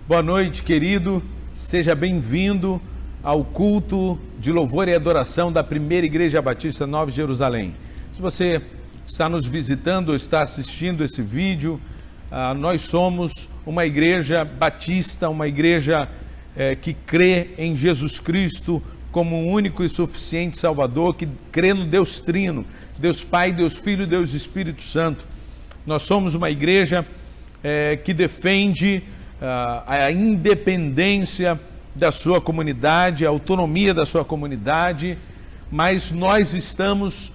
Boa noite, querido. Seja bem-vindo ao culto de louvor e adoração da Primeira Igreja Batista Nova Jerusalém. Se você está nos visitando ou está assistindo esse vídeo, nós somos uma igreja batista, uma igreja que crê em Jesus Cristo como um único e suficiente Salvador, que crê no Deus Trino, Deus Pai, Deus Filho, Deus Espírito Santo. Nós somos uma igreja que defende a independência da sua comunidade, a autonomia da sua comunidade, mas nós estamos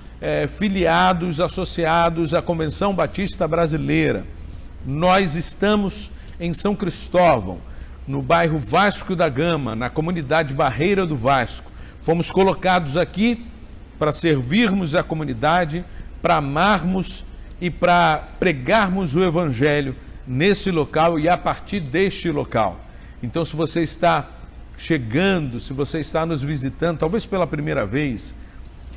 filiados, associados à Convenção Batista Brasileira. Nós estamos em São Cristóvão, no bairro Vasco da Gama, na comunidade Barreira do Vasco. Fomos colocados aqui para servirmos a comunidade, para amarmos e para pregarmos o Evangelho nesse local e a partir deste local. Então, se você está chegando, se você está nos visitando, talvez pela primeira vez,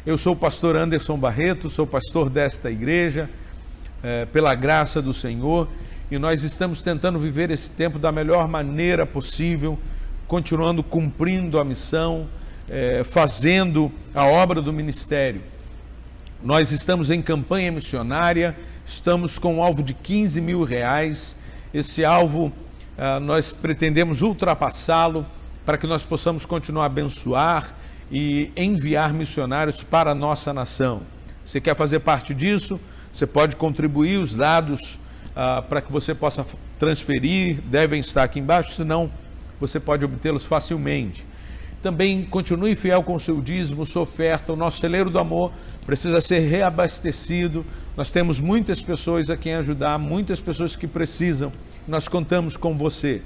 eu sou o pastor Anderson Barreto, sou pastor desta igreja, pela graça do Senhor, e nós estamos tentando viver esse tempo da melhor maneira possível, continuando cumprindo a missão, fazendo a obra do ministério. Nós estamos em campanha missionária, estamos com um alvo de R$15 mil. Esse alvo nós pretendemos ultrapassá-lo para que nós possamos continuar a abençoar e enviar missionários para a nossa nação. Você quer fazer parte disso? Você pode contribuir, os dados para que você possa transferir devem estar aqui embaixo, senão você pode obtê-los facilmente. Também continue fiel com o seu dízimo, sua oferta. O nosso celeiro do amor precisa ser reabastecido. Nós temos muitas pessoas a quem ajudar, muitas pessoas que precisam. Nós contamos com você.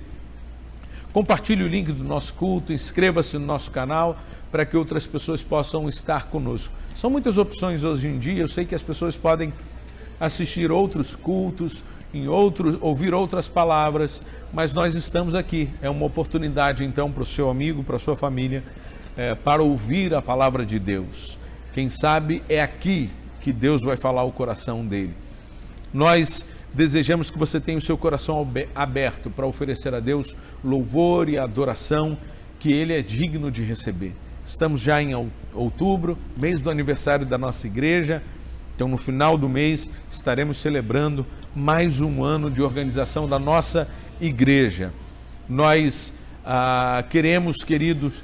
Compartilhe o link do nosso culto, inscreva-se no nosso canal para que outras pessoas possam estar conosco. São muitas opções hoje em dia, eu sei que as pessoas podem assistir outros cultos, ouvir outras palavras, mas nós estamos aqui. É uma oportunidade então para o seu amigo, para a sua família, para ouvir a palavra de Deus. Quem sabe é aqui que Deus vai falar o coração dele. Nós desejamos que você tenha o seu coração aberto para oferecer a Deus louvor e adoração que Ele é digno de receber. Estamos já em outubro, mês do aniversário da nossa igreja. Então, no final do mês, estaremos celebrando mais um ano de organização da nossa igreja. Nós queremos, queridos,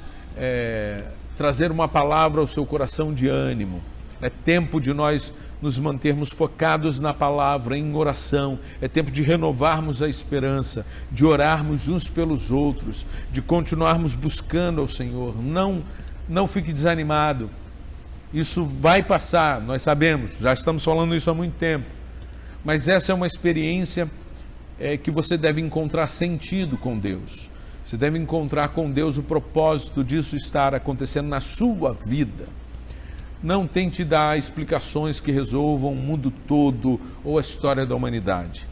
trazer uma palavra ao seu coração de ânimo. É tempo de nós nos mantermos focados na palavra, em oração. É tempo de renovarmos a esperança, de orarmos uns pelos outros, de continuarmos buscando ao Senhor. Não fique desanimado. Isso vai passar, nós sabemos, já estamos falando isso há muito tempo. Mas essa é uma experiência que você deve encontrar sentido com Deus. Você deve encontrar com Deus o propósito disso estar acontecendo na sua vida. Não tente dar explicações que resolvam o mundo todo ou a história da humanidade.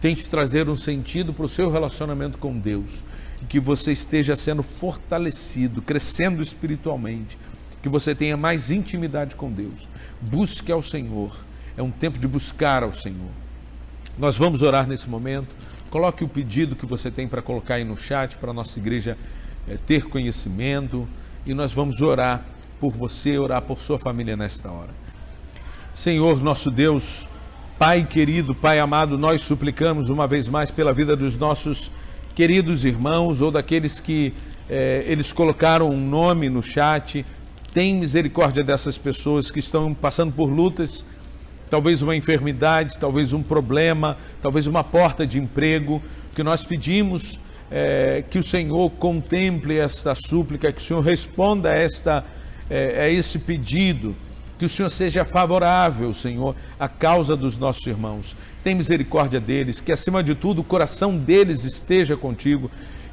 Tente trazer um sentido para o seu relacionamento com Deus. Que você esteja sendo fortalecido, crescendo espiritualmente. Que você tenha mais intimidade com Deus. Busque ao Senhor. É um tempo de buscar ao Senhor. Nós vamos orar nesse momento. Coloque o pedido que você tem para colocar aí no chat, para a nossa igreja ter conhecimento. E nós vamos orar por você, orar por sua família nesta hora. Senhor, nosso Deus, Pai querido, Pai amado, nós suplicamos uma vez mais pela vida dos nossos queridos irmãos ou daqueles que eles colocaram um nome no chat. Tem misericórdia dessas pessoas que estão passando por lutas, talvez uma enfermidade, talvez um problema, talvez uma porta de emprego. Que nós pedimos que o Senhor contemple esta súplica, que o Senhor responda a esse pedido, que o Senhor seja favorável, Senhor, à causa dos nossos irmãos. Tem misericórdia deles, que acima de tudo o coração deles esteja contigo,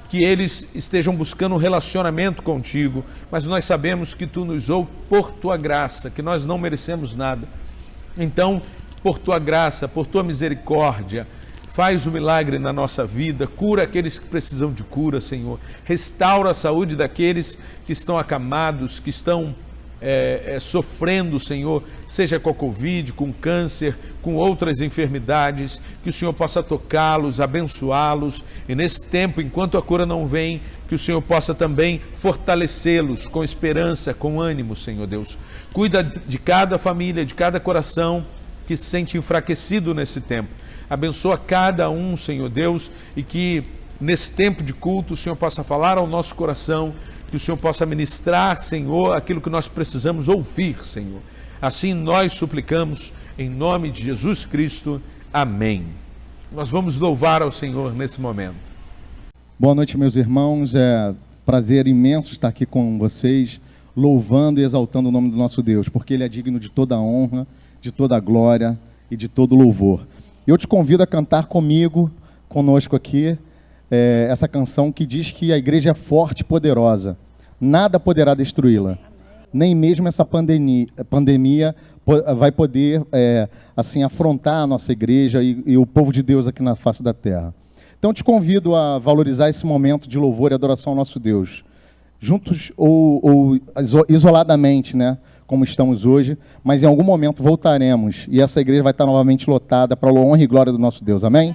que eles estejam buscando um relacionamento contigo, mas nós sabemos que tu nos ouves por tua graça, que nós não merecemos nada. Então, por tua graça, por tua misericórdia, faz o milagre na nossa vida, cura aqueles que precisam de cura, Senhor. Restaura a saúde daqueles que estão acamados, que estão sofrendo, Senhor, seja com a Covid, com câncer, com outras enfermidades, que o Senhor possa tocá-los, abençoá-los, e nesse tempo, enquanto a cura não vem, que o Senhor possa também fortalecê-los com esperança, com ânimo, Senhor Deus. Cuida de cada família, de cada coração que se sente enfraquecido nesse tempo. Abençoa cada um, Senhor Deus, e que nesse tempo de culto o Senhor possa falar ao nosso coração, que o Senhor possa ministrar, Senhor, aquilo que nós precisamos ouvir, Senhor. Assim nós suplicamos, em nome de Jesus Cristo. Amém. Nós vamos louvar ao Senhor nesse momento. Boa noite, meus irmãos. É prazer imenso estar aqui com vocês, louvando e exaltando o nome do nosso Deus, porque Ele é digno de toda a honra, de toda a glória e de todo louvor. Eu te convido a cantar conosco aqui, essa canção que diz que a igreja é forte e poderosa, nada poderá destruí-la, nem mesmo essa pandemia vai poder assim afrontar a nossa igreja e o povo de Deus aqui na face da terra. Então te convido a valorizar esse momento de louvor e adoração ao nosso Deus, juntos ou isoladamente, né, como estamos hoje, mas em algum momento voltaremos e essa igreja vai estar novamente lotada para a honra e glória do nosso Deus. Amém?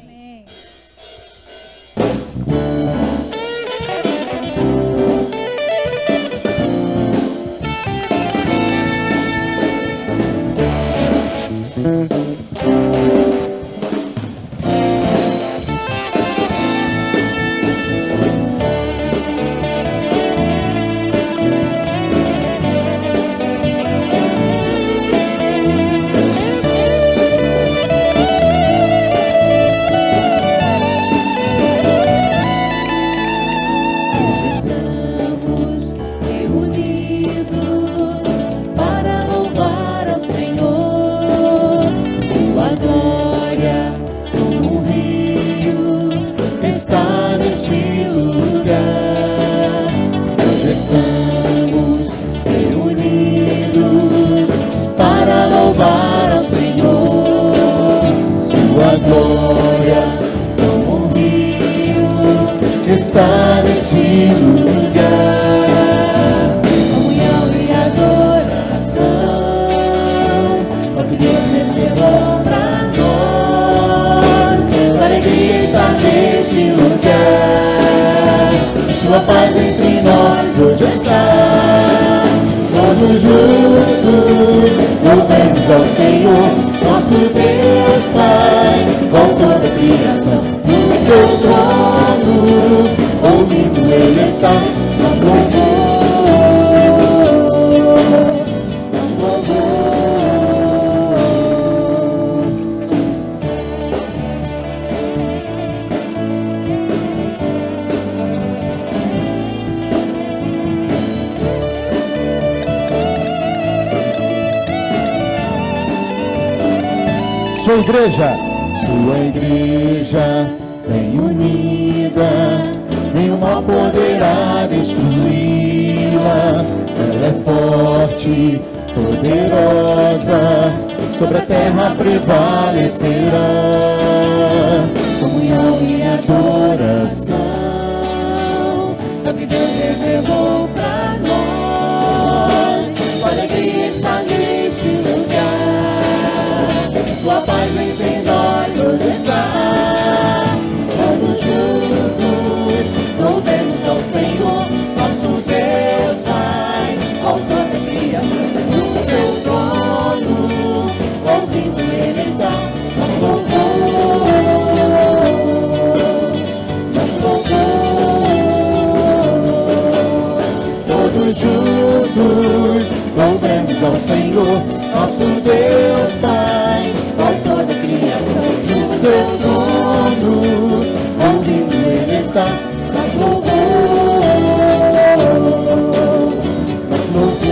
Está neste lugar, comunhão e adoração, o que Deus reservou para nós. A alegria está neste lugar, sua paz entre nós hoje está. Todos juntos louvemos ao Senhor, nosso Deus Pai, com toda a criação, no seu trono. Ouvindo Ele está, nós louvamos, nós Sua igreja bem unida, nenhum mal poderá destruí-la. Ela é forte, poderosa, sobre a terra prevalecerá. Comunhão e adoração é o que Deus reservou para nós. A alegria está neste lugar, sua paz entre nós hoje está. Todos juntos louvemos ao Senhor, nosso Deus Pai, autor da criação, no seu trono, ouvindo Ele está, nós louvamos, nós louvamos. Todos juntos louvemos ao Senhor, nosso Deus Pai, autor da criação, no seu trono, ouvindo Ele está, nós louvamos, nós louvamos,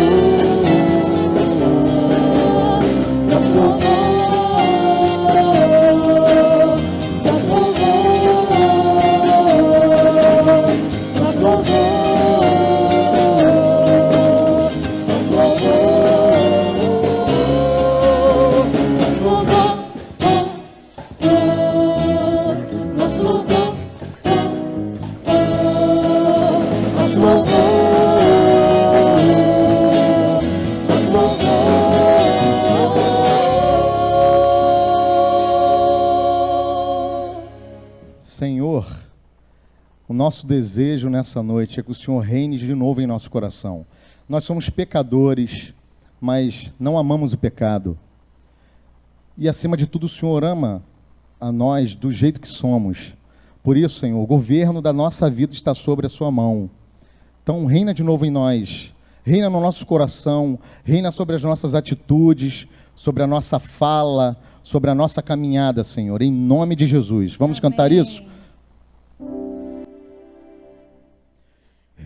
nós louvamos, nós louvamos, nós louvamos. O nosso desejo nessa noite é que o Senhor reine de novo em nosso coração. Nós somos pecadores, mas não amamos o pecado. E acima de tudo, o Senhor ama a nós do jeito que somos. Por isso, Senhor, o governo da nossa vida está sobre a sua mão. Então, reina de novo em nós. Reina no nosso coração. Reina sobre as nossas atitudes, sobre a nossa fala, sobre a nossa caminhada, Senhor. Em nome de Jesus. Vamos Amém. cantar isso?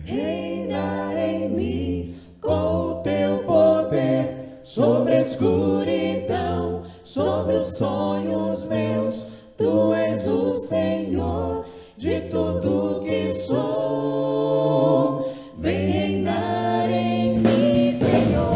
Reina em mim com o teu poder, sobre a escuridão, sobre os sonhos meus. Tu és o Senhor de tudo que sou. Vem reinar em mim, Senhor.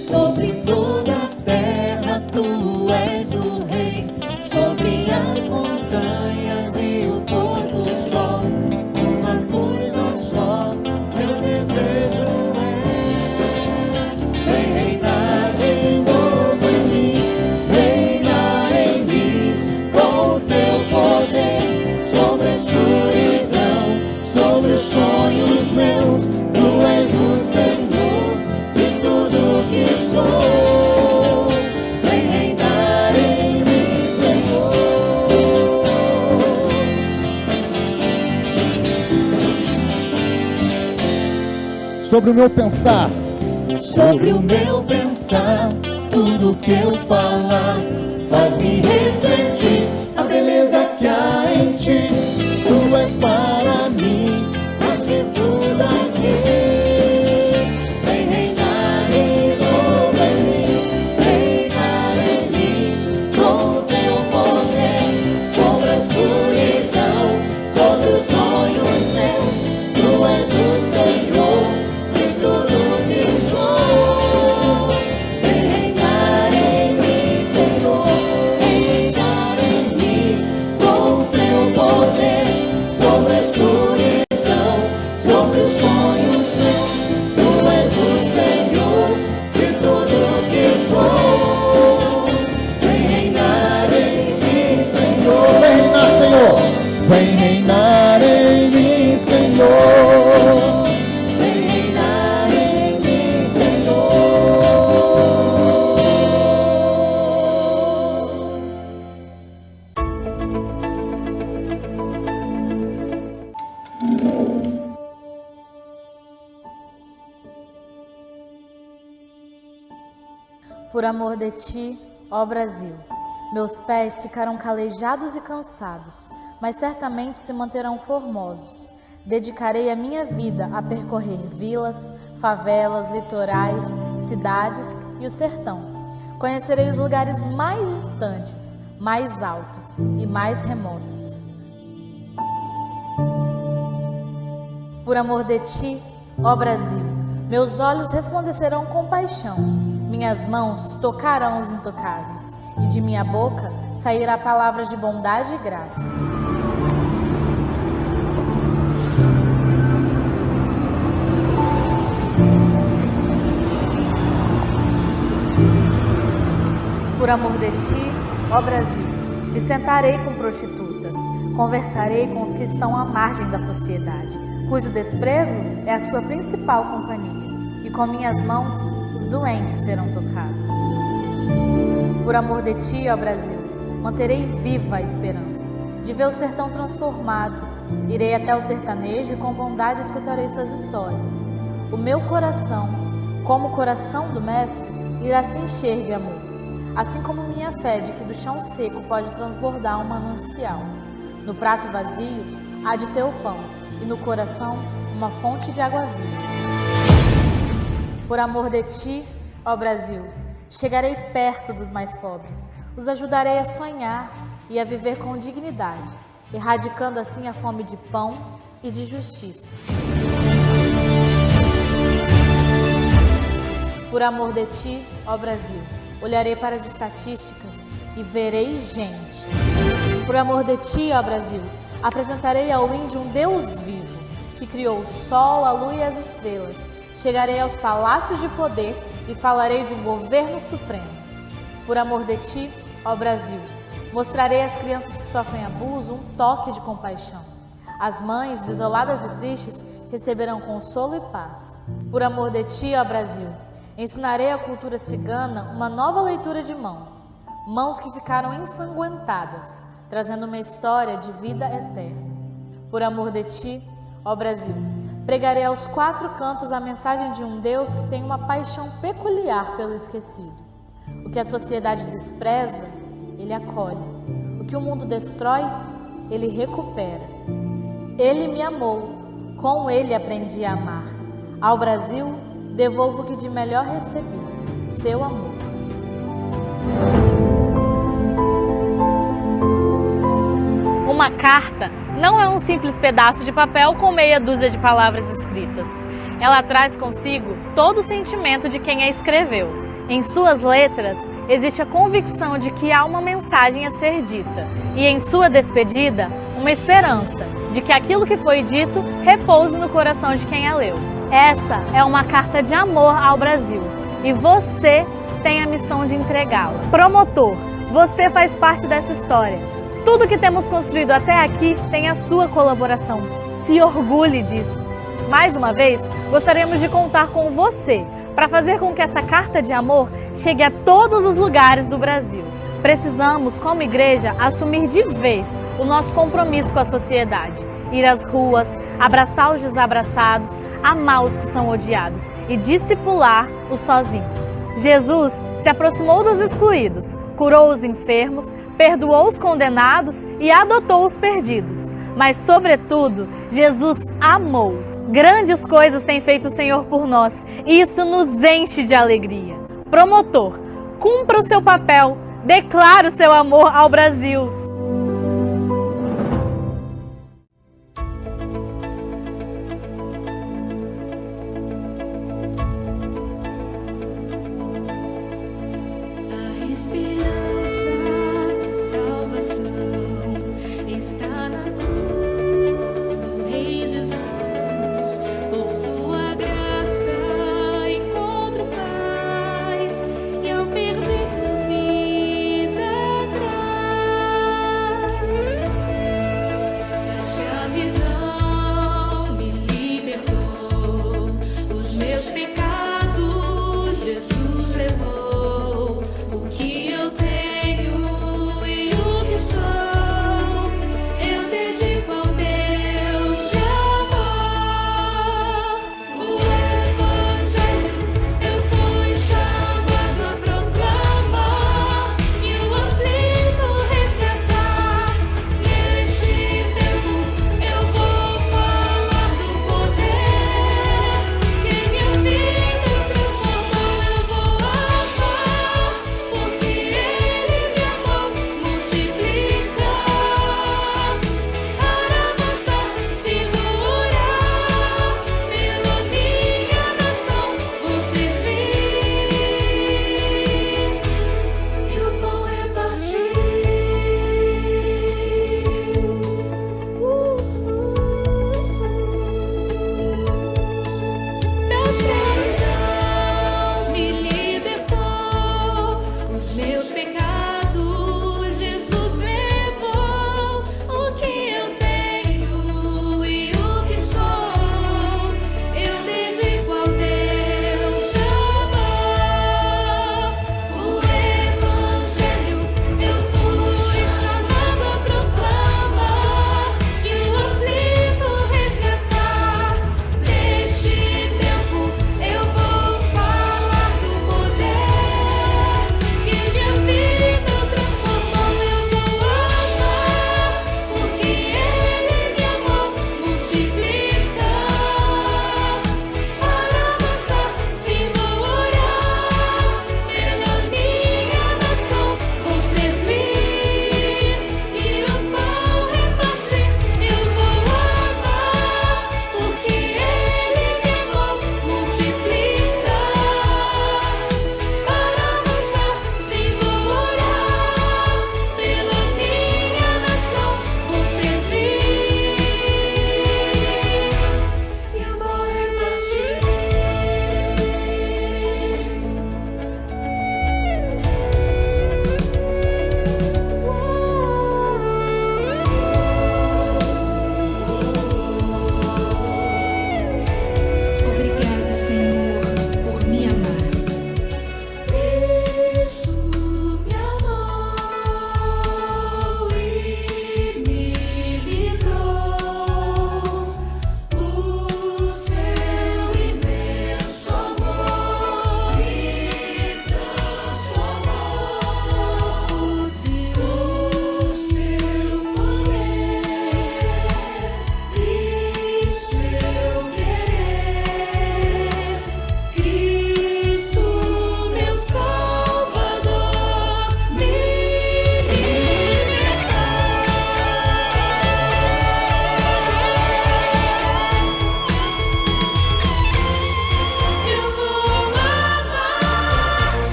Sobre toda a terra tu és o rei, sobre as montanhas e o pôr do sol. Uma coisa só meu desejo é: vem reinar de novo em mim, reinar em mim com o teu poder, sobre a escuridão, sobre os sonhos meus. Tu és o Senhor de tudo que sou. Vem reinar em mim, Senhor. Sobre o meu pensar, Sobre o meu pensar, tudo que eu falar faz-me refletir a beleza que há em ti. Tu és para mim mais que tudo aqui. Vem reinar de novo em mim, reinar em mim com o teu poder, sobre a escuridão, sobre os sonhos meus. Tu és o Senhor de tudo que sou. Vem reinar em mim, Senhor, reinar em mim com o teu poder, sobre a escuridão, sobre os sonhos meus. Tu és o Senhor de tudo que sou. Vem reinar em mim, Senhor. vem reinar, Senhor. Vem reinar em mim, Senhor. Vem reinar em mim, Senhor. Por amor de ti, ó Brasil, meus pés ficarão calejados e cansados, mas certamente se manterão formosos. Dedicarei a minha vida a percorrer vilas, favelas, litorais, cidades e o sertão. Conhecerei os lugares mais distantes, mais altos e mais remotos. Por amor de ti, ó Brasil, meus olhos resplandecerão com paixão, minhas mãos tocarão os intocáveis, e de minha boca sairá palavras de bondade e graça. Por amor de ti, ó Brasil, me sentarei com prostitutas, conversarei com os que estão à margem da sociedade, cujo desprezo é a sua principal companhia, e com minhas mãos os doentes serão tocados. Por amor de ti, ó Brasil, manterei viva a esperança de ver o sertão transformado. Irei até o sertanejo e com bondade escutarei suas histórias. O meu coração, como o coração do Mestre, irá se encher de amor, assim como minha fé de que do chão seco pode transbordar um manancial. No prato vazio há de ter o pão, e no coração uma fonte de água viva. Por amor de ti, ó Brasil, chegarei perto dos mais pobres, os ajudarei a sonhar e a viver com dignidade, erradicando assim a fome de pão e de justiça. Por amor de ti, ó Brasil, olharei para as estatísticas e verei gente. Por amor de ti, ó Brasil, apresentarei ao índio um Deus vivo, que criou o sol, a lua e as estrelas. Chegarei aos palácios de poder e falarei de um governo supremo. Por amor de ti, ó Brasil, mostrarei às crianças que sofrem abuso um toque de compaixão. As mães, desoladas e tristes, receberão consolo e paz. Por amor de ti, ó Brasil, ensinarei à cultura cigana uma nova leitura de mão. Mãos que ficaram ensanguentadas, trazendo uma história de vida eterna. Por amor de ti, ó Brasil, pregarei aos quatro cantos a mensagem de um Deus que tem uma paixão peculiar pelo esquecido. O que a sociedade despreza, Ele acolhe. O que o mundo destrói, Ele recupera. Ele me amou, com Ele aprendi a amar. Ao Brasil, devolvo o que de melhor recebi, seu amor. Uma carta não é um simples pedaço de papel com meia dúzia de palavras escritas. Ela traz consigo todo o sentimento de quem a escreveu. Em suas letras, existe a convicção de que há uma mensagem a ser dita. E em sua despedida, uma esperança de que aquilo que foi dito repouse no coração de quem a leu. Essa é uma carta de amor ao Brasil. E você tem a missão de entregá-la. Promotor, você faz parte dessa história. Tudo que temos construído até aqui tem a sua colaboração. Se orgulhe disso. Mais uma vez, gostaríamos de contar com você para fazer com que essa carta de amor chegue a todos os lugares do Brasil. Precisamos, como igreja, assumir de vez o nosso compromisso com a sociedade. Ir às ruas, abraçar os desabraçados, amar os que são odiados e discipular os sozinhos. Jesus se aproximou dos excluídos, curou os enfermos, perdoou os condenados e adotou os perdidos. Mas, sobretudo, Jesus amou. Grandes coisas tem feito o Senhor por nós e isso nos enche de alegria. Promotor, cumpra o seu papel, declare o seu amor ao Brasil. A esperança de salvação está na cruz do Rei Jesus. Por sua graça encontro paz e ao perdido vida traz. A escravidão me libertou, os meus pecados Jesus levou. O que eu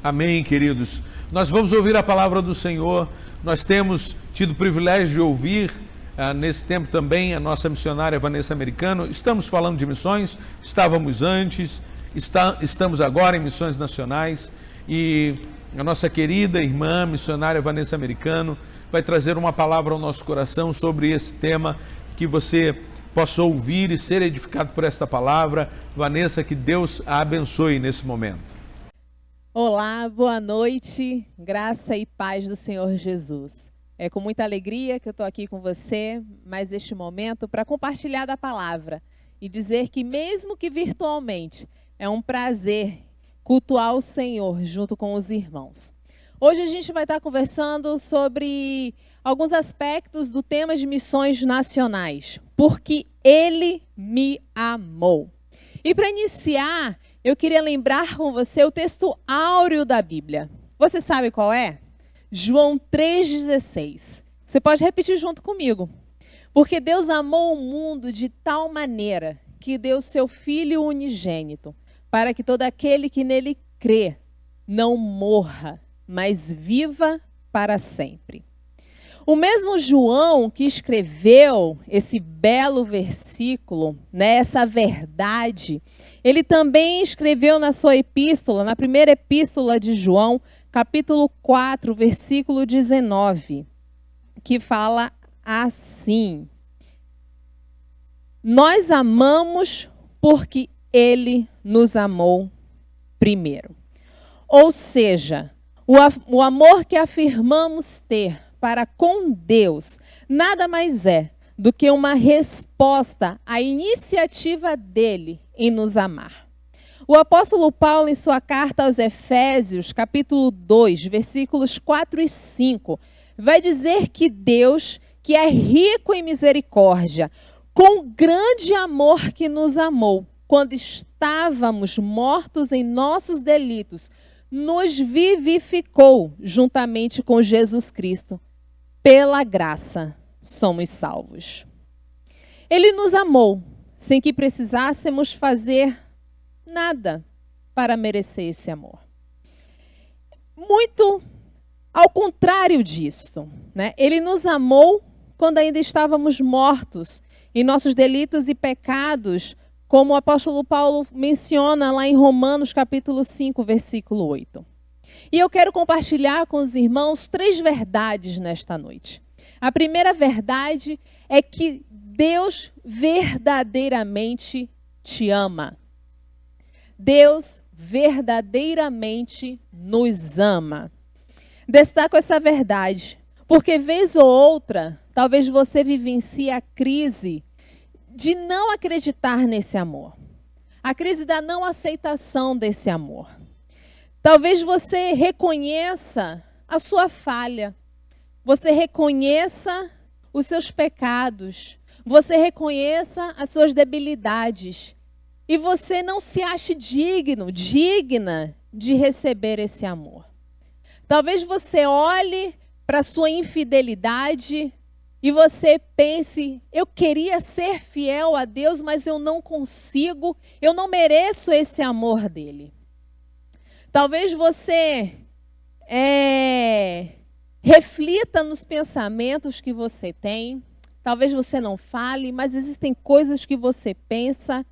Amém, queridos. Nós vamos ouvir a palavra do Senhor. Nós temos tido o privilégio de ouvir nesse tempo também a nossa missionária Vanessa Americano. Estamos falando de missões, estávamos antes, estamos agora em missões nacionais, e a nossa querida irmã missionária Vanessa Americano vai trazer uma palavra ao nosso coração sobre esse tema, que você possa ouvir e ser edificado por esta palavra. Vanessa, que Deus a abençoe nesse momento. Olá, boa noite, graça e paz do Senhor Jesus. É com muita alegria que eu estou aqui com você, mais este momento, para compartilhar da palavra e dizer que, mesmo que virtualmente, é um prazer cultuar o Senhor junto com os irmãos. Hoje a gente vai estar conversando sobre alguns aspectos do tema de missões nacionais, porque Ele me amou. E para iniciar, eu queria lembrar com você o texto áureo da Bíblia. Você sabe qual é? João 3,16. Você pode repetir junto comigo. Porque Deus amou o mundo de tal maneira que deu seu Filho unigênito, para que todo aquele que nele crê não morra, mas viva para sempre. O mesmo João que escreveu esse belo versículo, né, essa verdade, ele também escreveu na sua epístola, na primeira epístola de João, capítulo 4, versículo 19, que fala assim: nós amamos porque Ele nos amou primeiro. Ou seja, o amor que afirmamos ter para com Deus nada mais é do que uma resposta à iniciativa dele em nos amar. O apóstolo Paulo, em sua carta aos Efésios, capítulo 2, versículos 4 e 5, vai dizer que Deus, que é rico em misericórdia, com grande amor que nos amou, quando estávamos mortos em nossos delitos, nos vivificou juntamente com Jesus Cristo. Pela graça somos salvos. Ele nos amou sem que precisássemos fazer nada para merecer esse amor. Muito ao contrário disso, né? Ele nos amou quando ainda estávamos mortos em nossos delitos e pecados, como o apóstolo Paulo menciona lá em Romanos capítulo 5, versículo 8. E eu quero compartilhar com os irmãos 3 verdades nesta noite. A primeira verdade é que Deus verdadeiramente te ama. Deus verdadeiramente nos ama. Destaco essa verdade, porque vez ou outra, talvez você vivencie a crise de não acreditar nesse amor. A crise da não aceitação desse amor. Talvez você reconheça a sua falha, você reconheça os seus pecados, você reconheça as suas debilidades e você não se ache digno, digna de receber esse amor. Talvez você olhe para a sua infidelidade e você pense: eu queria ser fiel a Deus, mas eu não consigo, eu não mereço esse amor dele. Talvez você reflita nos pensamentos que você tem. Talvez você não fale, mas existem coisas que você pensa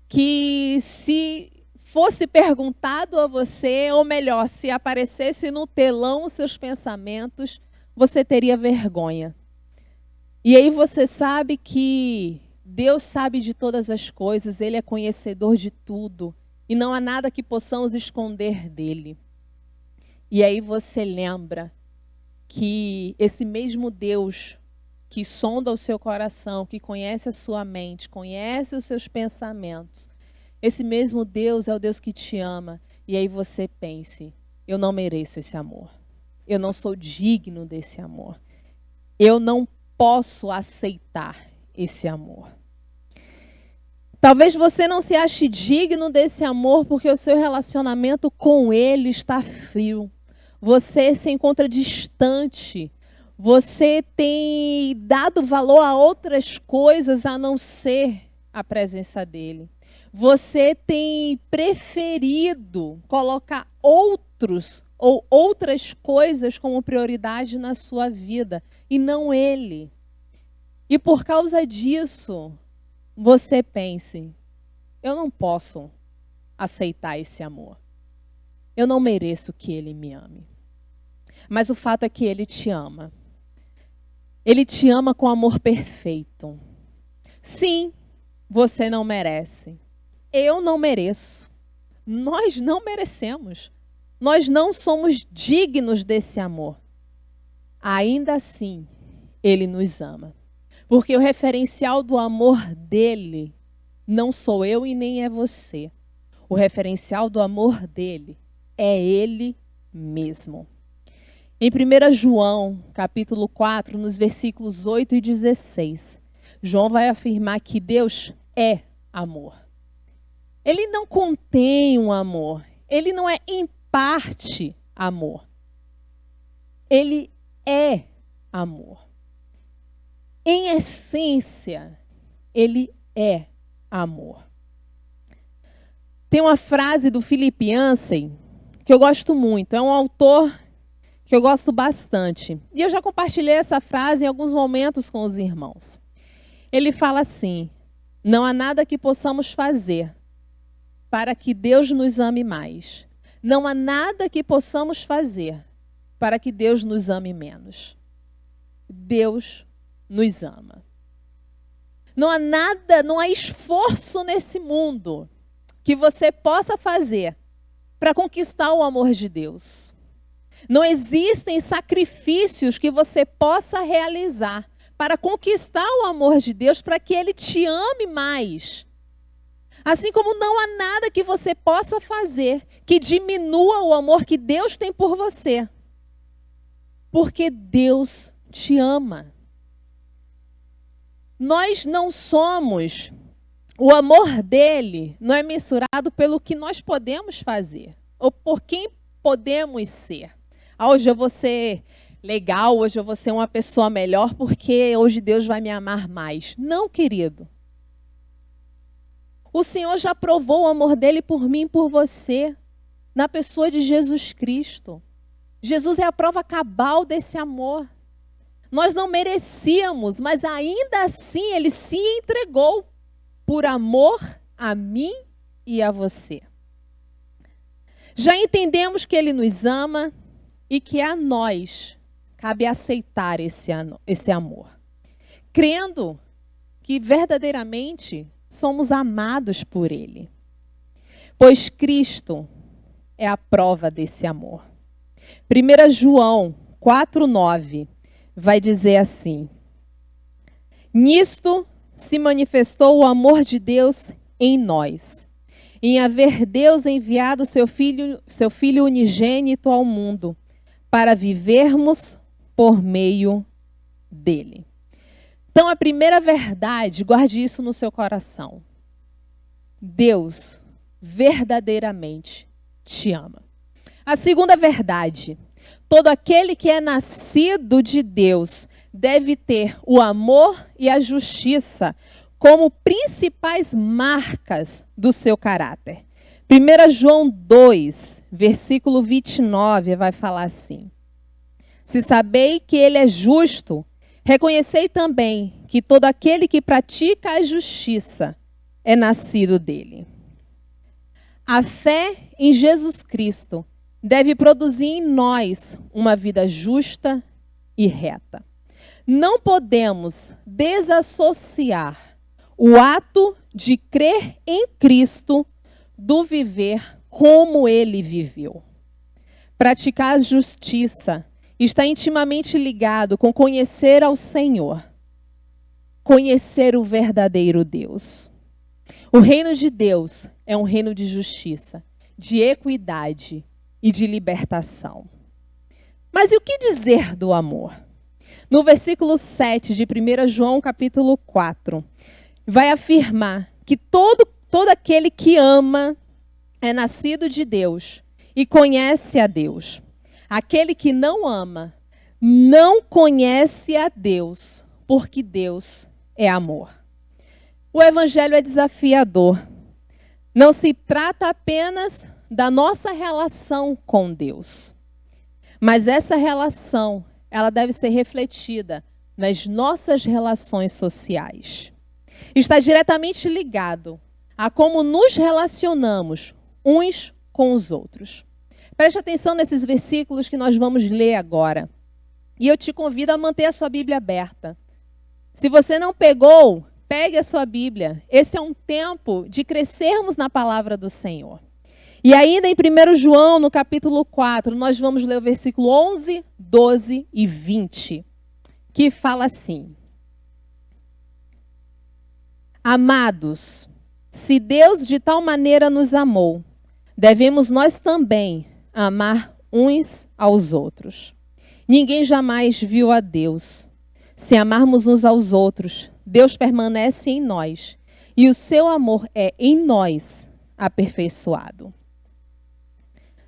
que, se fosse perguntado a você, ou melhor, se aparecesse no telão os seus pensamentos, você teria vergonha. E aí você sabe que Deus sabe de todas as coisas, Ele é conhecedor de tudo. E não há nada que possamos esconder dele. E aí você lembra que esse mesmo Deus que sonda o seu coração, que conhece a sua mente, conhece os seus pensamentos, esse mesmo Deus é o Deus que te ama. E aí você pense: eu não mereço esse amor. Eu não sou digno desse amor. Eu não posso aceitar esse amor. Talvez você não se ache digno desse amor porque o seu relacionamento com Ele está frio. Você se encontra distante. Você tem dado valor a outras coisas a não ser a presença dEle. Você tem preferido colocar outros ou outras coisas como prioridade na sua vida e não Ele. E por causa disso, você pense, eu não posso aceitar esse amor. Eu não mereço que Ele me ame. Mas o fato é que Ele te ama. Ele te ama com amor perfeito. Sim, você não merece. Eu não mereço. Nós não merecemos. Nós não somos dignos desse amor. Ainda assim, Ele nos ama. Porque o referencial do amor dele não sou eu e nem é você. O referencial do amor dele é Ele mesmo. Em 1 João, capítulo 4, nos versículos 8 e 16, João vai afirmar que Deus é amor. Ele não contém um amor. Ele não é em parte amor. Ele é amor. Em essência, Ele é amor. Tem uma frase do Philip Yancey que eu gosto muito. É um autor que eu gosto bastante. E eu já compartilhei essa frase em alguns momentos com os irmãos. Ele fala assim: não há nada que possamos fazer para que Deus nos ame mais. Não há nada que possamos fazer para que Deus nos ame menos. Deus nos ama. Não há nada, não há esforço nesse mundo que você possa fazer para conquistar o amor de Deus. Não existem sacrifícios que você possa realizar para conquistar o amor de Deus, para que Ele te ame mais. Assim como não há nada que você possa fazer que diminua o amor que Deus tem por você. Porque Deus te ama. Nós não somos, o amor dele não é mensurado pelo que nós podemos fazer, ou por quem podemos ser. Hoje eu vou ser legal, hoje eu vou ser uma pessoa melhor, porque hoje Deus vai me amar mais. Não, querido. O Senhor já provou o amor dele por mim e por você, na pessoa de Jesus Cristo. Jesus é a prova cabal desse amor. Nós não merecíamos, mas ainda assim Ele se entregou por amor a mim e a você. Já entendemos que Ele nos ama e que a nós cabe aceitar esse amor, crendo que verdadeiramente somos amados por Ele. Pois Cristo é a prova desse amor. 1 João 4,9 vai dizer assim: nisto se manifestou o amor de Deus em nós, em haver Deus enviado seu Filho unigênito ao mundo, para vivermos por meio dele. Então, a primeira verdade, guarde isso no seu coração: Deus verdadeiramente te ama. A segunda verdade: todo aquele que é nascido de Deus deve ter o amor e a justiça como principais marcas do seu caráter. 1 João 2, versículo 29, vai falar assim: se sabei que ele é justo, reconhecei também que todo aquele que pratica a justiça é nascido dele. A fé em Jesus Cristo deve produzir em nós uma vida justa e reta. Não podemos desassociar o ato de crer em Cristo do viver como Ele viveu. Praticar a justiça está intimamente ligado com conhecer ao Senhor, conhecer o verdadeiro Deus. O reino de Deus é um reino de justiça, de equidade e de libertação. Mas e o que dizer do amor? No versículo 7 de 1 João capítulo 4, vai afirmar que todo aquele que ama é nascido de Deus e conhece a Deus. Aquele que não ama não conhece a Deus, porque Deus é amor. O evangelho é desafiador. não se trata apenas da nossa relação com Deus, mas essa relação, ela deve ser refletida nas nossas relações sociais. Está diretamente ligado a como nos relacionamos uns com os outros. Preste atenção nesses versículos que nós vamos ler agora. E eu te convido a manter a sua Bíblia aberta. Se você não pegou, pegue a sua Bíblia. Esse é um tempo de crescermos na palavra do Senhor. E ainda em 1 João, no capítulo 4, nós vamos ler o versículo 11, 12 e 20, que fala assim: Amados, se Deus de tal maneira nos amou, devemos nós também amar uns aos outros. Ninguém jamais viu a Deus. Se amarmos uns aos outros, Deus permanece em nós, e o seu amor é em nós aperfeiçoado.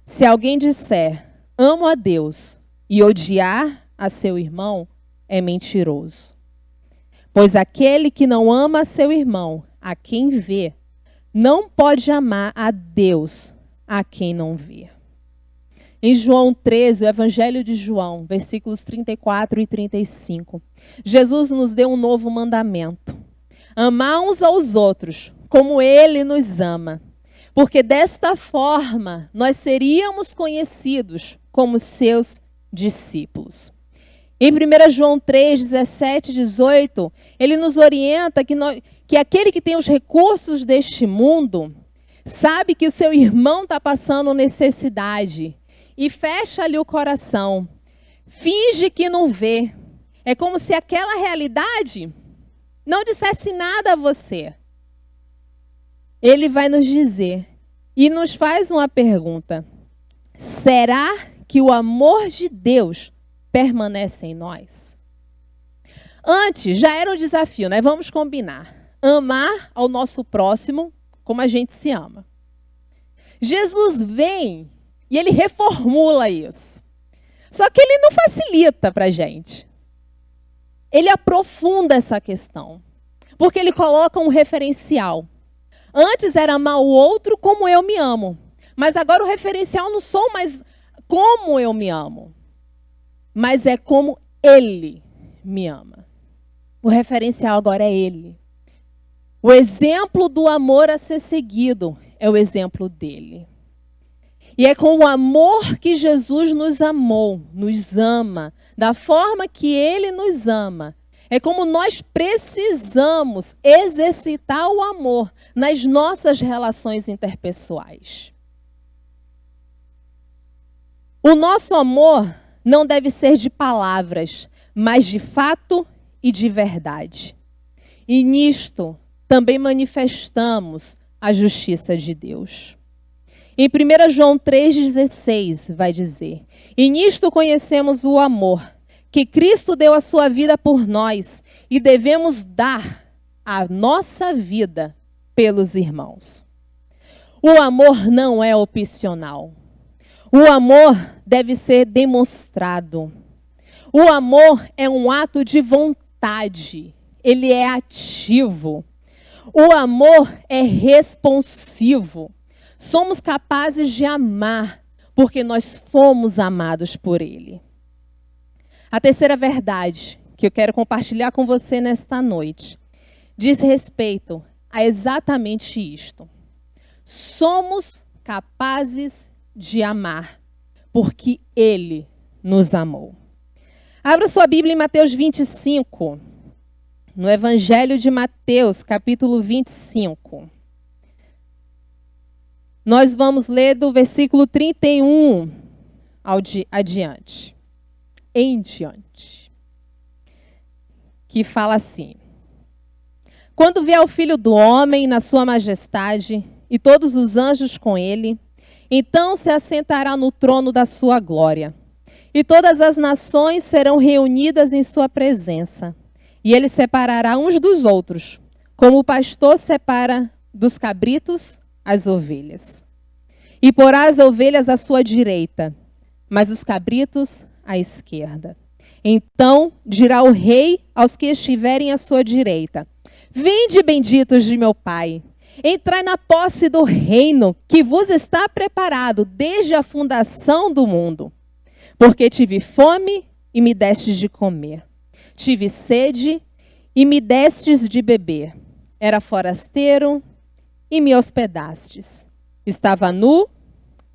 Se alguém disser, amo a Deus, e odiar a seu irmão, é mentiroso. Pois aquele que não ama a seu irmão, a quem vê, não pode amar a Deus, a quem não vê. Em João 13, o Evangelho de João, versículos 34 e 35, Jesus nos deu um novo mandamento: amar uns aos outros, como Ele nos ama. Porque desta forma nós seríamos conhecidos como seus discípulos. Em 1 João 3, 17 e 18, ele nos orienta que aquele que tem os recursos deste mundo sabe que o seu irmão está passando necessidade e fecha-lhe o coração, finge que não vê. É como se aquela realidade não dissesse nada a você. Ele vai nos dizer e nos faz uma pergunta: será que o amor de Deus permanece em nós? Antes já era um desafio, né? Vamos combinar. Amar ao nosso próximo como a gente se ama. Jesus vem e ele reformula isso. Só que ele não facilita para a gente. Ele aprofunda essa questão. Porque ele coloca um referencial. Antes era amar o outro como eu me amo. Mas agora o referencial não sou mais como eu me amo, mas é como ele me ama. O referencial agora é ele. O exemplo do amor a ser seguido é o exemplo dele. E é com o amor que Jesus nos amou, nos ama, da forma que ele nos ama. É como nós precisamos exercitar o amor nas nossas relações interpessoais. O nosso amor não deve ser de palavras, mas de fato e de verdade. E nisto também manifestamos a justiça de Deus. Em 1 João 3,16 vai dizer: e nisto conhecemos o amor, que Cristo deu a sua vida por nós e devemos dar a nossa vida pelos irmãos. O amor não é opcional. O amor deve ser demonstrado. O amor é um ato de vontade. Ele é ativo. O amor é responsivo. Somos capazes de amar porque nós fomos amados por Ele. A terceira verdade que eu quero compartilhar com você nesta noite diz respeito a exatamente isto. Somos capazes de amar porque Ele nos amou. Abra sua Bíblia em Mateus 25, no Evangelho de Mateus, capítulo 25. Nós vamos ler do versículo 31 adiante. Em diante. Que fala assim: quando vier o Filho do Homem na sua majestade e todos os anjos com ele, então se assentará no trono da sua glória. E todas as nações serão reunidas em sua presença. E ele separará uns dos outros, como o pastor separa dos cabritos as ovelhas. E porá as ovelhas à sua direita, mas os cabritos à esquerda. Então dirá o rei aos que estiverem à sua direita: vinde, benditos de meu Pai, Entrai na posse do reino que vos está preparado desde a fundação do mundo. Porque tive fome e me destes de comer. Tive sede e me destes de beber. Era forasteiro e me hospedastes. Estava nu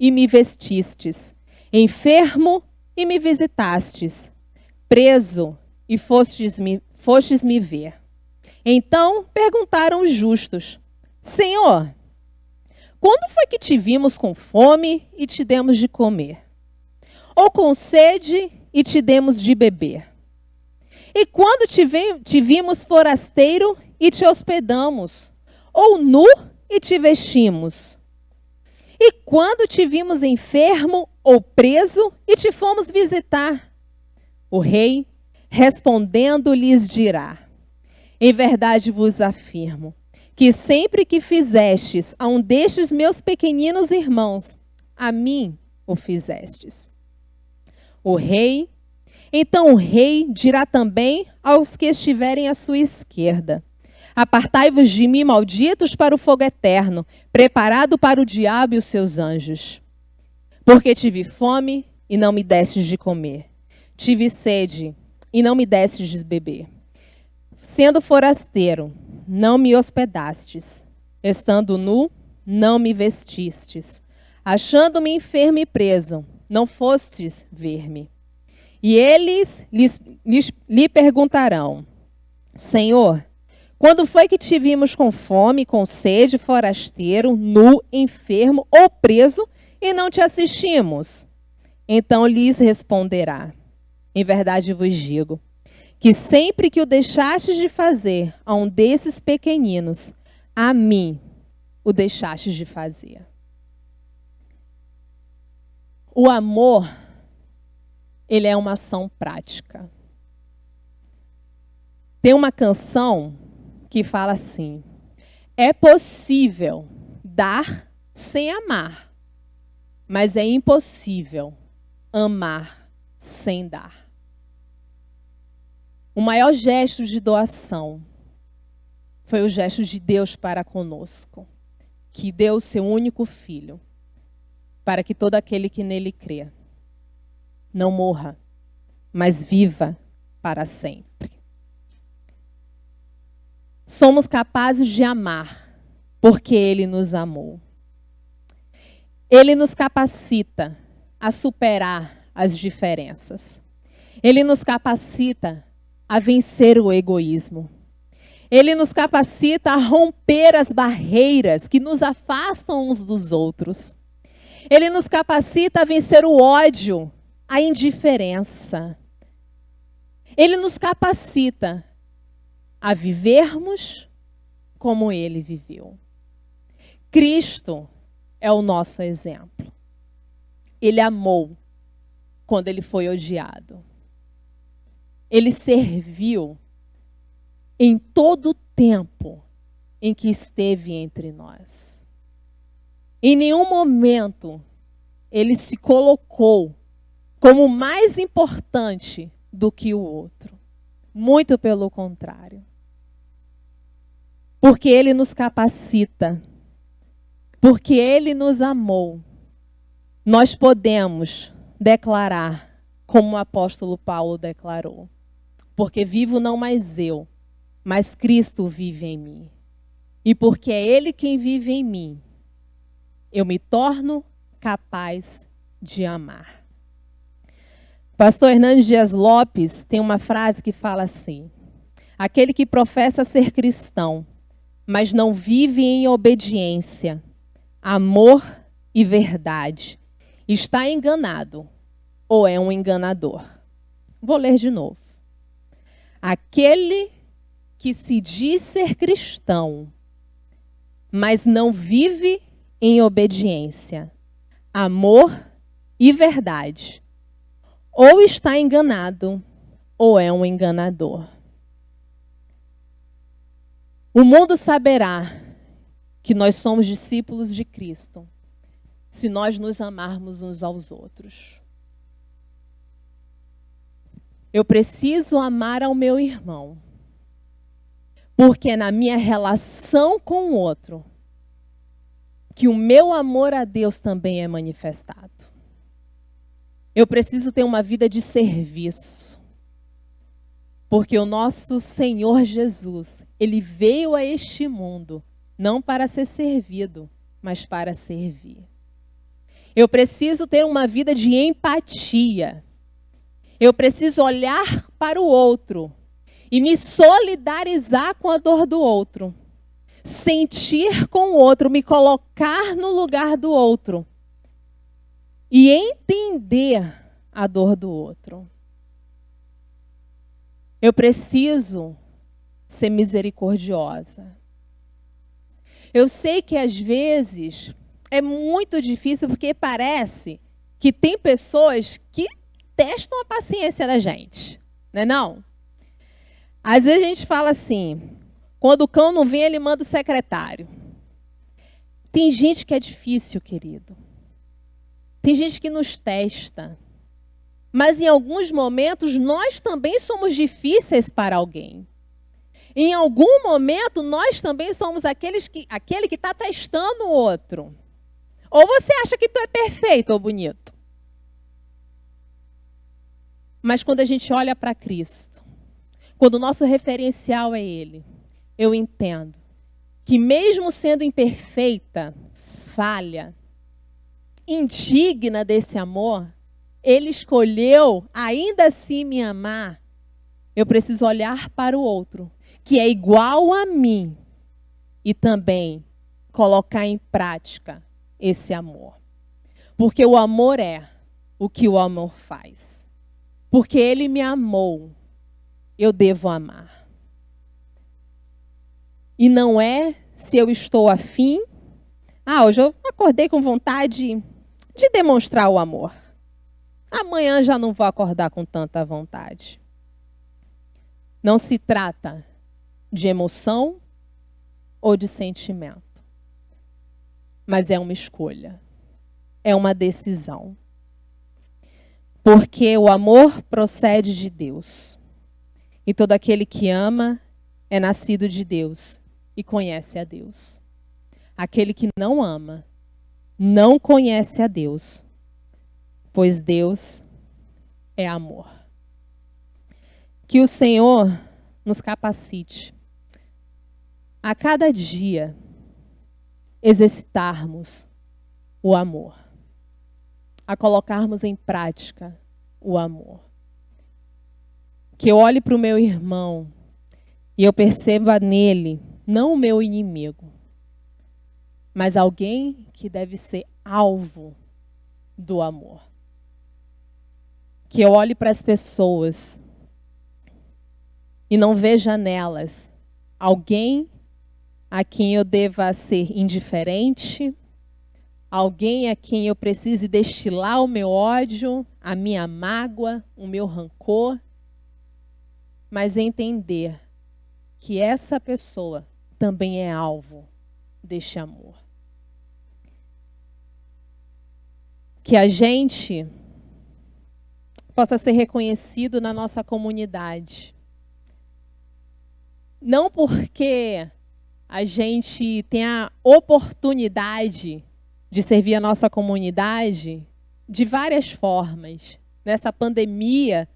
e me vestistes. Enfermo e me visitastes. Preso e fostes me ver. Então perguntaram os justos: Senhor, quando foi que te vimos com fome e te demos de comer? Ou com sede e te demos de beber? E quando te vimos forasteiro e te hospedamos? Ou nu e te vestimos? E quando te vimos enfermo ou preso e te fomos visitar? O rei, respondendo, lhes dirá: Em verdade vos afirmo, que sempre que fizestes a um destes meus pequeninos irmãos, a mim o fizestes. Então o rei dirá também aos que estiverem à sua esquerda: Apartai-vos de mim, malditos, para o fogo eterno, preparado para o diabo e os seus anjos. Porque tive fome e não me destes de comer. Tive sede e não me destes de beber. Sendo forasteiro, não me hospedastes. Estando nu, não me vestistes. Achando-me enfermo e preso, não fostes ver-me. E eles lhe perguntarão: Senhor, quando foi que te vimos com fome, com sede, forasteiro, nu, enfermo ou preso, e não te assistimos? Então lhes responderá: Em verdade vos digo, que sempre que o deixastes de fazer a um desses pequeninos, a mim o deixastes de fazer. O amor, ele é uma ação prática. Tem uma canção que fala assim: é possível dar sem amar, mas é impossível amar sem dar. O maior gesto de doação foi o gesto de Deus para conosco, que deu o seu único filho, para que todo aquele que nele crê não morra, mas viva para sempre. Somos capazes de amar, porque Ele nos amou. Ele nos capacita a superar as diferenças. Ele nos capacita a vencer o egoísmo. Ele nos capacita a romper as barreiras que nos afastam uns dos outros. Ele nos capacita a vencer o ódio, a indiferença. Ele nos capacita a vivermos como Ele viveu. Cristo é o nosso exemplo. Ele amou quando Ele foi odiado. Ele serviu em todo o tempo em que esteve entre nós. Em nenhum momento Ele se colocou como mais importante do que o outro. Muito pelo contrário. Porque Ele nos capacita, porque Ele nos amou, nós podemos declarar como o apóstolo Paulo declarou: porque vivo não mais eu, mas Cristo vive em mim. E porque é Ele quem vive em mim, eu me torno capaz de amar. Pastor Hernandes Dias Lopes tem uma frase que fala assim: aquele que professa ser cristão, mas não vive em obediência, amor e verdade, está enganado ou é um enganador. Vou ler de novo. Aquele que se diz ser cristão, mas não vive em obediência, amor e verdade, ou está enganado, ou é um enganador. O mundo saberá que nós somos discípulos de Cristo se nós nos amarmos uns aos outros. Eu preciso amar ao meu irmão, porque é na minha relação com o outro que o meu amor a Deus também é manifestado. Eu preciso ter uma vida de serviço. Porque o nosso Senhor Jesus, ele veio a este mundo não para ser servido, mas para servir. Eu preciso ter uma vida de empatia. Eu preciso olhar para o outro e me solidarizar com a dor do outro. Sentir com o outro, me colocar no lugar do outro. E entender a dor do outro. Eu preciso ser misericordiosa. Eu sei que às vezes é muito difícil porque parece que tem pessoas que testam a paciência da gente, não é não? Às vezes a gente fala assim, quando o cão não vem, ele manda o secretário. Tem gente que é difícil, querido. Tem gente que nos testa. Mas em alguns momentos nós também somos difíceis para alguém. Em algum momento nós também somos aquele que está testando o outro. Ou você acha que tu é perfeito ou bonito? Mas quando a gente olha para Cristo, quando o nosso referencial é Ele, eu entendo que mesmo sendo imperfeita, falha, indigna desse amor, Ele escolheu ainda assim me amar. Eu preciso olhar para o outro, que é igual a mim, e também colocar em prática esse amor. Porque o amor é o que o amor faz. Porque Ele me amou, eu devo amar. E não é se eu estou afim. Hoje eu acordei com vontade de demonstrar o amor. Amanhã já não vou acordar com tanta vontade. Não se trata de emoção ou de sentimento. Mas é uma escolha. É uma decisão. Porque o amor procede de Deus. E todo aquele que ama é nascido de Deus e conhece a Deus. Aquele que não ama não conhece a Deus, pois Deus é amor. Que o Senhor nos capacite a cada dia exercitarmos o amor, a colocarmos em prática o amor. Que eu olhe para o meu irmão e eu perceba nele não o meu inimigo, mas alguém que deve ser alvo do amor. Que eu olhe para as pessoas e não veja nelas alguém a quem eu deva ser indiferente, alguém a quem eu precise destilar o meu ódio, a minha mágoa, o meu rancor, mas entender que essa pessoa também é alvo deste amor. Que a gente possa ser reconhecido na nossa comunidade. Não porque a gente tem a oportunidade de servir a nossa comunidade de várias formas. Nessa pandemia,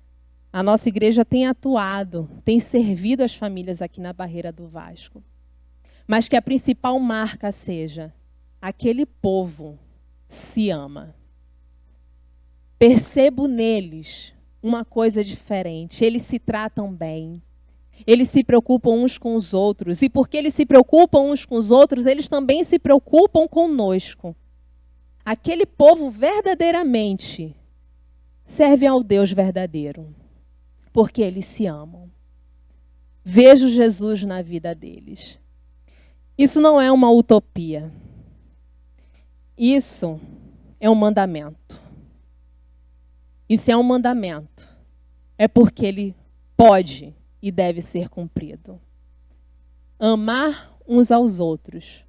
a nossa igreja tem atuado, tem servido as famílias aqui na Barreira do Vasco. Mas que a principal marca seja: aquele povo se ama. Percebo neles uma coisa diferente. Eles se tratam bem. Eles se preocupam uns com os outros. E porque eles se preocupam uns com os outros, eles também se preocupam conosco. Aquele povo verdadeiramente serve ao Deus verdadeiro. Porque eles se amam. Vejo Jesus na vida deles. Isso não é uma utopia. Isso é um mandamento. E se é um mandamento, é porque ele pode e deve ser cumprido. Amar uns aos outros,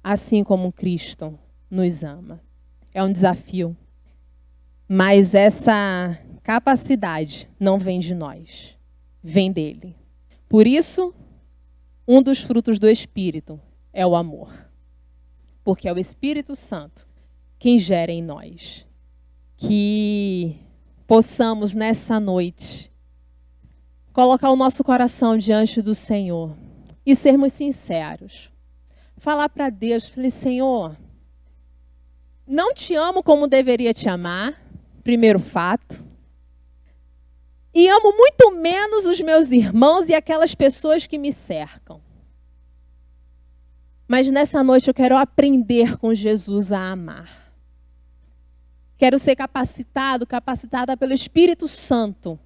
assim como Cristo nos ama. É um desafio. Mas essa capacidade não vem de nós, vem dele. Por isso, um dos frutos do Espírito é o amor. porque é o Espírito Santo quem gera em nós. Que possamos nessa noite colocar o nosso coração diante do Senhor e sermos sinceros. Falar para Deus, falei, Senhor, não te amo como deveria te amar, primeiro fato. E amo muito menos os meus irmãos e aquelas pessoas que me cercam. Mas nessa noite eu quero aprender com Jesus a amar. Quero ser capacitada pelo Espírito Santo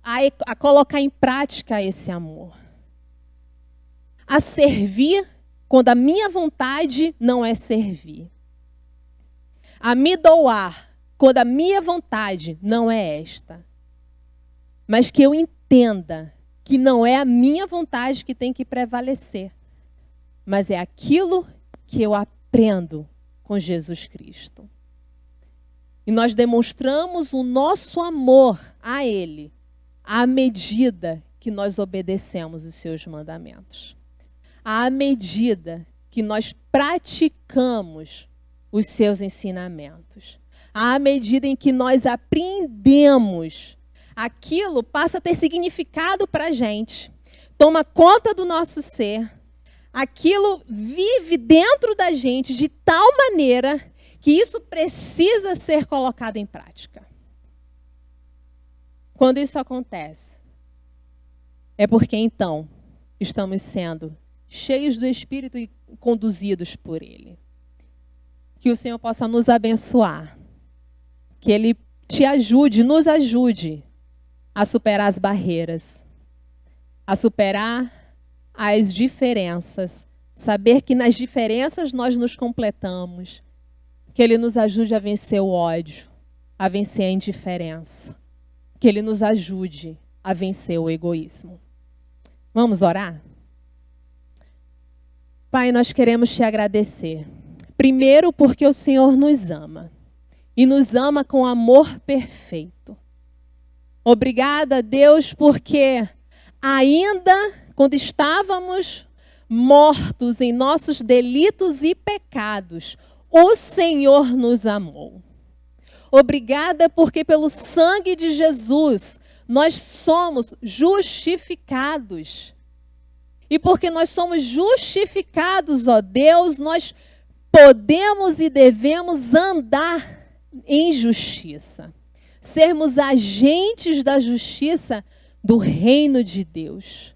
a colocar em prática esse amor. A servir quando a minha vontade não é servir. A me doar quando a minha vontade não é esta. Mas que eu entenda que não é a minha vontade que tem que prevalecer, mas é aquilo que eu aprendo com Jesus Cristo. E nós demonstramos o nosso amor a Ele à medida que nós obedecemos os seus mandamentos. À medida que nós praticamos os seus ensinamentos. À medida em que nós aprendemos, aquilo passa a ter significado para a gente. Toma conta do nosso ser. Aquilo vive dentro da gente de tal maneira que isso precisa ser colocado em prática. Quando isso acontece, é porque então estamos sendo cheios do Espírito e conduzidos por Ele. Que o Senhor possa nos abençoar. Que Ele te ajude, nos ajude a superar as barreiras, a superar as diferenças, saber que nas diferenças nós nos completamos. Que Ele nos ajude a vencer o ódio, a vencer a indiferença. Que Ele nos ajude a vencer o egoísmo. Vamos orar? Pai, nós queremos te agradecer. Primeiro porque o Senhor nos ama. E nos ama com amor perfeito. Obrigada, Deus, porque ainda quando estávamos mortos em nossos delitos e pecados, o Senhor nos amou. Obrigada porque pelo sangue de Jesus nós somos justificados. E porque nós somos justificados, ó Deus, nós podemos e devemos andar em justiça. Sermos agentes da justiça do reino de Deus.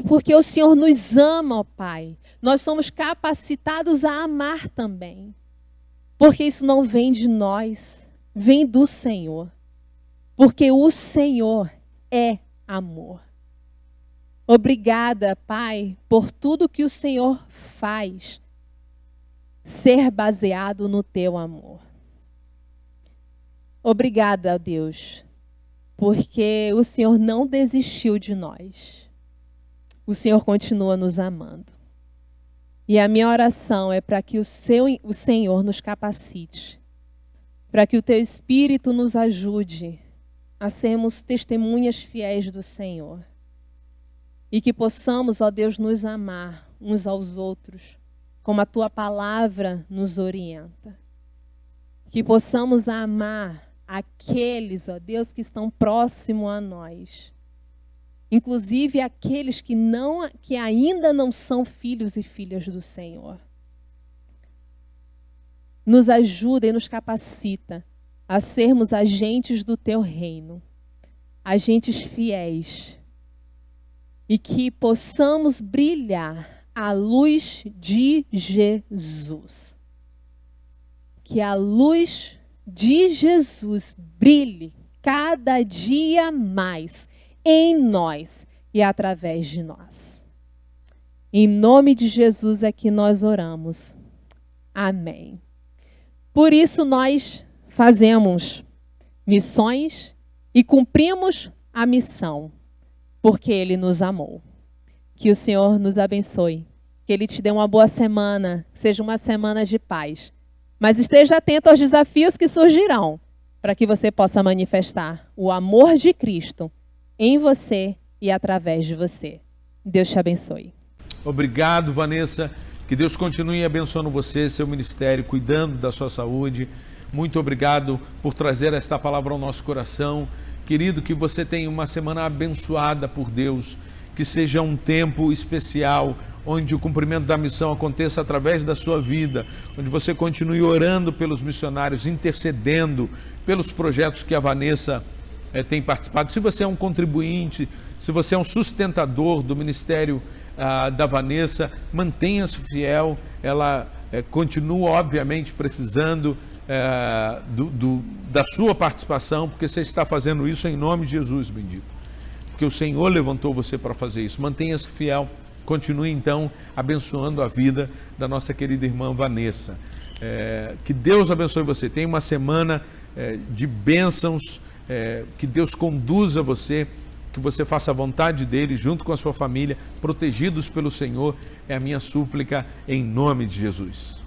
Porque o Senhor nos ama, ó Pai. Nós somos capacitados a amar também. Porque isso não vem de nós, vem do Senhor. Porque o Senhor é amor. Obrigada, Pai, por tudo que o Senhor faz ser baseado no teu amor. Obrigada, Deus, porque o Senhor não desistiu de nós. O Senhor continua nos amando. E a minha oração é para que o Senhor nos capacite, para que o teu Espírito nos ajude a sermos testemunhas fiéis do Senhor. E que possamos, ó Deus, nos amar uns aos outros, como a tua palavra nos orienta. Que possamos amar aqueles, ó Deus, que estão próximo a nós. Inclusive aqueles que ainda não são filhos e filhas do Senhor. Nos ajuda e nos capacita a sermos agentes do teu reino, agentes fiéis, e que possamos brilhar à luz de Jesus. Que a luz de Jesus brilhe cada dia mais em nós e através de nós. Em nome de Jesus é que nós oramos. Amém. Por isso nós fazemos missões e cumprimos a missão, porque Ele nos amou. Que o Senhor nos abençoe. Que Ele te dê uma boa semana, que seja uma semana de paz. Mas esteja atento aos desafios que surgirão, para que você possa manifestar o amor de Cristo em você e através de você. Deus te abençoe. Obrigado, Vanessa. Que Deus continue abençoando você, seu ministério, cuidando da sua saúde. Muito obrigado por trazer esta palavra ao nosso coração. Querido, que você tenha uma semana abençoada por Deus, que seja um tempo especial, onde o cumprimento da missão aconteça através da sua vida, onde você continue orando pelos missionários, intercedendo pelos projetos que a Vanessa tem participado. Se você é um contribuinte, se você é um sustentador do ministério da Vanessa, mantenha-se fiel. Ela continua, obviamente, precisando da sua participação, porque você está fazendo isso em nome de Jesus, bendito. Porque o Senhor levantou você para fazer isso. Mantenha-se fiel. Continue, então, abençoando a vida da nossa querida irmã Vanessa. Que Deus abençoe você. Tenha uma semana de bênçãos. Que Deus conduza você, que você faça a vontade dele junto com a sua família, protegidos pelo Senhor. É a minha súplica em nome de Jesus.